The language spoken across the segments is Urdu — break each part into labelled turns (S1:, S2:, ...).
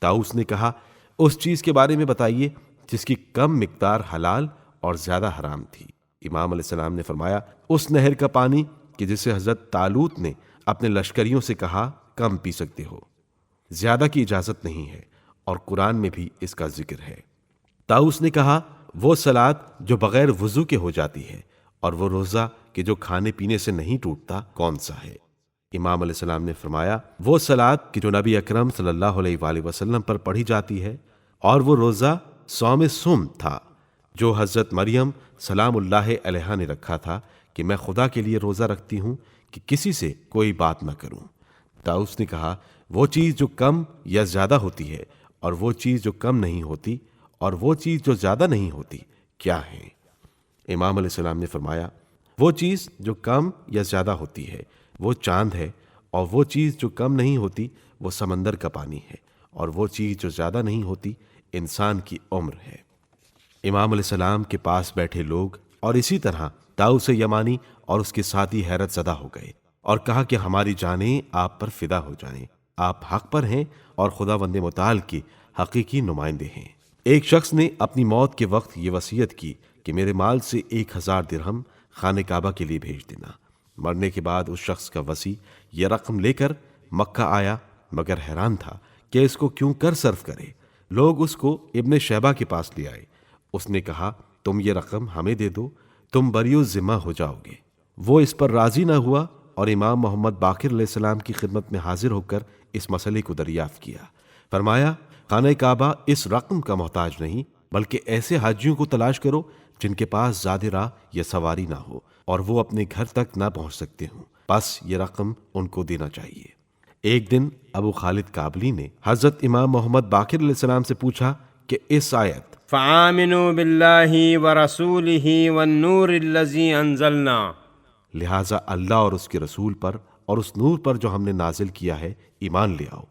S1: طاؤس نے کہا اس چیز کے بارے میں بتائیے جس کی کم مقدار حلال اور زیادہ حرام تھی۔ امام علیہ السلام نے فرمایا اس نہر کا پانی کہ جسے حضرت طالوت نے اپنے لشکریوں سے کہا کم پی سکتے ہو، زیادہ کی اجازت نہیں ہے، اور قرآن میں بھی اس کا ذکر ہے۔ طاؤس نے کہا وہ صلاۃ جو بغیر وضو کے ہو جاتی ہے اور وہ روزہ کہ جو کھانے پینے سے نہیں ٹوٹتا کون سا ہے؟ امام علیہ السلام نے فرمایا وہ صلاۃ کہ جو نبی اکرم صلی اللہ علیہ وآلہ وسلم پر پڑھی جاتی ہے، اور وہ روزہ صوم سم تھا جو حضرت مریم سلام اللہ علیہا نے رکھا تھا کہ میں خدا کے لیے روزہ رکھتی ہوں کہ کسی سے کوئی بات نہ کروں۔ طاؤس نے کہا وہ چیز جو کم یا زیادہ ہوتی ہے، اور وہ چیز جو کم نہیں ہوتی، اور وہ چیز جو زیادہ نہیں ہوتی کیا ہے؟ امام علیہ السلام نے فرمایا وہ چیز جو کم یا زیادہ ہوتی ہے وہ چاند ہے، اور وہ چیز جو کم نہیں ہوتی وہ سمندر کا پانی ہے، اور وہ چیز جو زیادہ نہیں ہوتی انسان کی عمر ہے۔ امام علیہ السلام کے پاس بیٹھے لوگ اور اسی طرح طاؤس یمانی اور اس کے ساتھی حیرت زدہ ہو گئے اور کہا کہ ہماری جانیں آپ پر فدا ہو جائیں، آپ حق پر ہیں اور خداوند متعال کے حقیقی نمائندے ہیں۔ ایک شخص نے اپنی موت کے وقت یہ وصیت کی کہ میرے مال سے 1000 درہم خانہ کعبہ کے لیے بھیج دینا۔ مرنے کے بعد اس شخص کا وصی یہ رقم لے کر مکہ آیا، مگر حیران تھا کہ اس کو کیوں کر صرف کرے۔ لوگ اس کو ابن شیبہ کے پاس لے آئے۔ اس نے کہا تم یہ رقم ہمیں دے دو، تم بری ذمہ ہو جاؤ گے۔ وہ اس پر راضی نہ ہوا اور امام محمد باقر علیہ السلام کی خدمت میں حاضر ہو کر اس مسئلے کو دریافت کیا۔ فرمایا خانہ کعبہ اس رقم کا محتاج نہیں، بلکہ ایسے حاجیوں کو تلاش کرو جن کے پاس زیادہ راہ یا سواری نہ ہو اور وہ اپنے گھر تک نہ پہنچ سکتے ہوں، بس یہ رقم ان کو دینا چاہیے۔ ایک دن ابو خالد کابلی نے حضرت امام محمد باقر علیہ السلام سے پوچھا کہ اس آیت
S2: فآمنوا باللہ ورسولہ والنور الذی انزلنا،
S1: لہٰذا اللہ اور اس کے رسول پر اور اس نور پر جو ہم نے نازل کیا ہے ایمان لے آؤ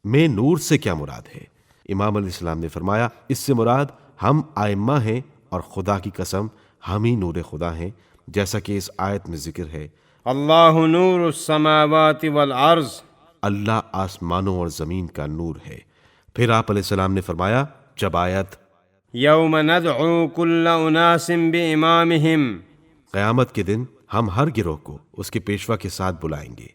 S1: میں نور سے کیا مراد ہے؟ امام علیہ السلام نے فرمایا اس سے مراد ہم ائمہ ہیں، اور خدا کی قسم ہم ہی نور خدا ہیں، جیسا کہ اس آیت میں ذکر ہے
S2: اللہ نور السماوات والارض،
S1: اللہ آسمانوں اور زمین کا نور ہے۔ پھر آپ علیہ السلام نے فرمایا جب آیت
S2: یوم ندعو کل اناس بامامہم،
S1: قیامت کے دن ہم ہر گروہ کو اس کے پیشوا کے ساتھ بلائیں گے،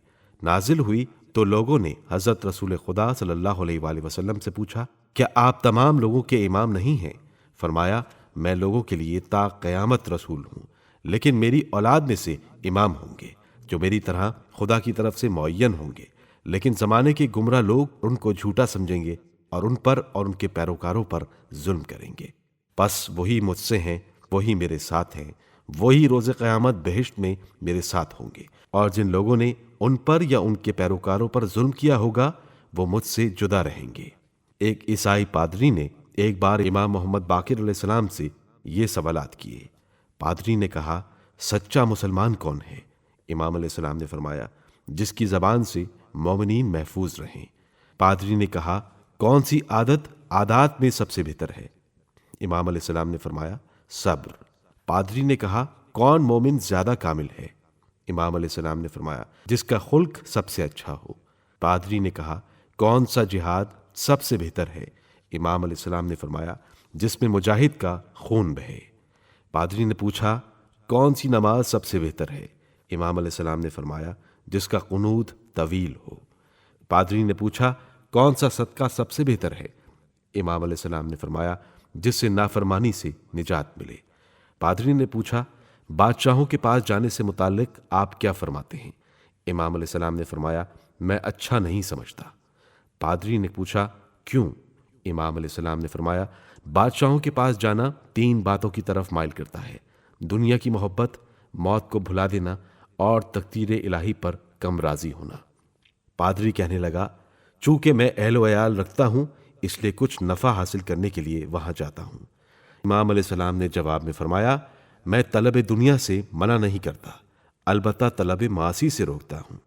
S1: نازل ہوئی تو لوگوں نے حضرت رسول خدا صلی اللہ علیہ وآلہ وسلم سے پوچھا کیا آپ تمام لوگوں کے امام نہیں ہیں؟ فرمایا میں لوگوں کے لیے تا قیامت رسول ہوں، لیکن میری اولاد میں سے امام ہوں گے جو میری طرح خدا کی طرف سے معین ہوں گے، لیکن زمانے کے گمراہ لوگ ان کو جھوٹا سمجھیں گے اور ان پر اور ان کے پیروکاروں پر ظلم کریں گے۔ بس وہی مجھ سے ہیں، وہی میرے ساتھ ہیں، وہی روز قیامت بہشت میں میرے ساتھ ہوں گے، اور جن لوگوں نے ان پر یا ان کے پیروکاروں پر ظلم کیا ہوگا وہ مجھ سے جدا رہیں گے۔ ایک عیسائی پادری نے ایک بار امام محمد باقر علیہ السلام سے یہ سوالات کیے۔ پادری نے کہا سچا مسلمان کون ہے؟ امام علیہ السلام نے فرمایا جس کی زبان سے مومنین محفوظ رہیں۔ پادری نے کہا کون سی عادات میں سب سے بہتر ہے؟ امام علیہ السلام نے فرمایا صبر۔ پادری نے کہا کون مومن زیادہ کامل ہے؟ امام علیہ السلام نے فرمایا جس کا خلق سب سے اچھا ہو۔ پادری نے کہا کون سا جہاد سب سے بہتر ہے؟ امام علیہ السلام نے فرمایا جس میں مجاہد کا خون بہے۔ پادری نے پوچھا کون سی نماز سب سے بہتر ہے؟ امام علیہ السلام نے فرمایا جس کا قنوت طویل ہو۔ پادری نے پوچھا کون سا صدقہ سب سے بہتر ہے؟ امام علیہ السلام نے فرمایا جس سے نافرمانی سے نجات ملے۔ پادری نے پوچھا بادشاہوں کے پاس جانے سے متعلق آپ کیا فرماتے ہیں؟ امام علیہ السلام نے فرمایا میں اچھا نہیں سمجھتا۔ پادری نے پوچھا کیوں؟ امام علیہ السلام نے فرمایا بادشاہوں کے پاس جانا 3 باتوں کی طرف مائل کرتا ہے: دنیا کی محبت، موت کو بھلا دینا اور تقدیر الہی پر کم راضی ہونا۔ پادری کہنے لگا چونکہ میں اہل و عیال رکھتا ہوں اس لیے کچھ نفع حاصل کرنے کے لیے وہاں جاتا ہوں۔ امام علیہ السلام نے جواب میں فرمایا میں طلب دنیا سے منع نہیں کرتا، البتہ طلب معاصی سے روکتا ہوں۔